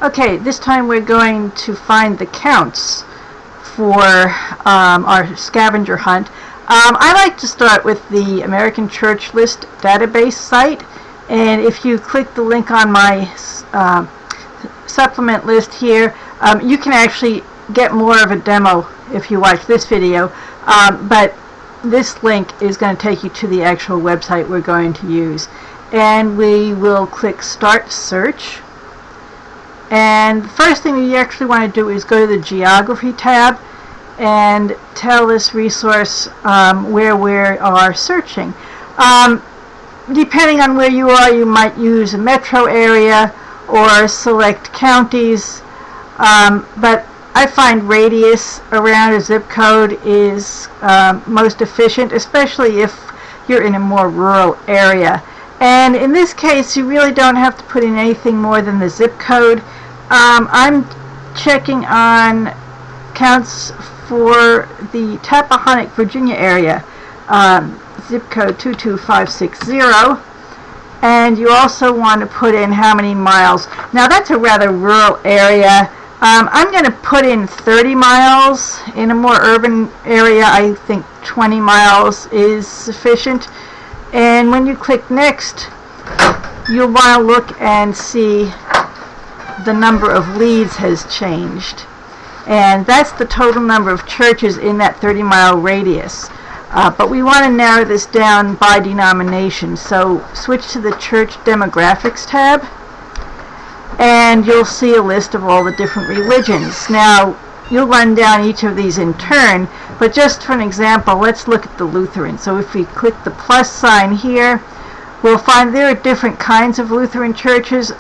Okay, this time we're going to find the counts for our scavenger hunt. I like to start with the American Church List database site, and if you click the link on my supplement list here, you can actually get more of a demo if you watch this video, but this link is going to take you to the actual website we're going to use. And we will click Start Search. And the first thing you actually want to do is go to the Geography tab and tell this resource where we are searching. Depending on where you are, you might use a metro area or select counties, but I find radius around a zip code is most efficient, especially if you're in a more rural area. And in this case, you really don't have to put in anything more than the zip code. I'm checking on counts for the Tappahannock, Virginia area, zip code 22560. And you also want to put in how many miles. Now that's a rather rural area. I'm going to put in 30 miles. In a more urban area, I think 20 miles is sufficient. And when you click Next, you'll want to look and see the number of leads has changed. And that's the total number of churches in that 30-mile radius. But we want to narrow this down by denomination. So switch to the Church Demographics tab, and you'll see a list of all the different religions. Now, you'll run down each of these in turn, but just for an example, let's look at the Lutheran. So if we click the plus sign here, we'll find there are different kinds of Lutheran churches.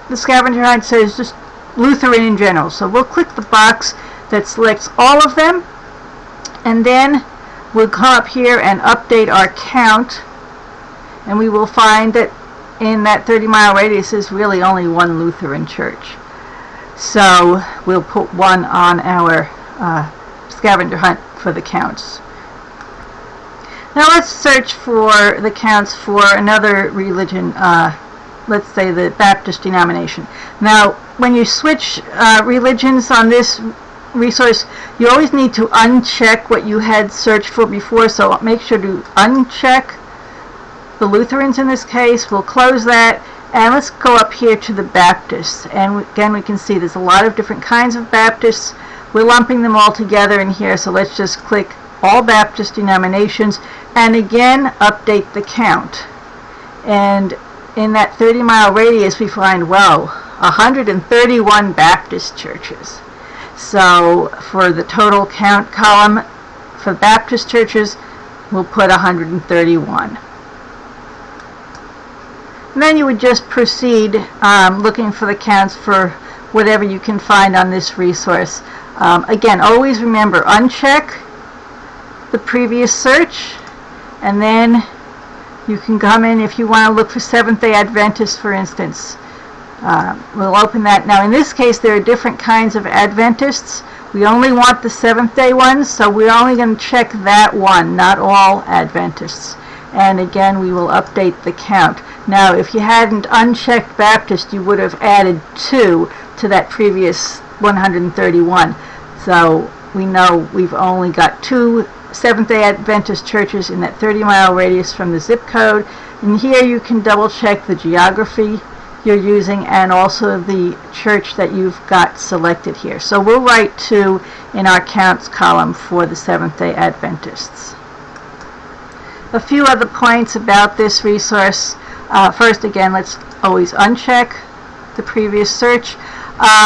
The scavenger hunt says just Lutheran in general. So we'll click the box that selects all of them, and then we'll come up here and update our count, and we will find that in that 30-mile radius is really only one Lutheran church. So we'll put one on our scavenger hunt for the counts. Now let's search for the counts for another religion, let's say the Baptist denomination. Now when you switch religions on this resource, you always need to uncheck what you had searched for before, so make sure to uncheck the Lutherans in this case. We'll close that, and let's go up here to the Baptists, and again we can see there's a lot of different kinds of Baptists. We're lumping them all together in here, so let's just click all Baptist denominations and again update the count. And in that 30-mile radius we find, well, 131 Baptist churches. So for the total count column for Baptist churches, we'll put 131. And then you would just proceed looking for the counts for whatever you can find on this resource. Again, always remember, uncheck the previous search, and then you can come in if you want to look for Seventh-day Adventists, for instance. We'll open that. Now in this case there are different kinds of Adventists. We only want the Seventh-day ones, so we're only going to check that one, not all Adventists. And again we will update the count. Now if you hadn't unchecked Baptist, you would have added 2 to that previous 131. So we know we've only got 2 Seventh-day Adventist churches in that 30-mile radius from the zip code. And here you can double check the geography you're using and also the church that you've got selected here. So we'll write 2 in our counts column for the Seventh-day Adventists. A few other points about this resource. First, again, let's always uncheck the previous search.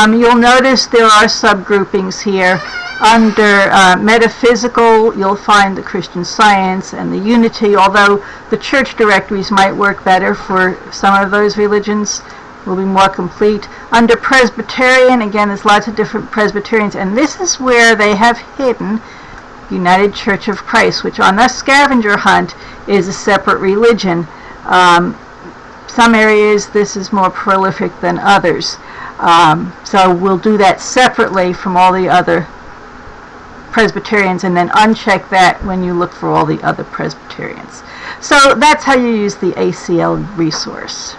You'll notice there are subgroupings here. Under metaphysical, you'll find the Christian Science and the Unity, although the church directories might work better for some of those religions, will be more complete. Under Presbyterian, again, there's lots of different Presbyterians, and this is where they have hidden United Church of Christ, which on the scavenger hunt is a separate religion. Some areas this is more prolific than others. So we'll do that separately from all the other Presbyterians, and then uncheck that when you look for all the other Presbyterians. So that's how you use the ACL resource.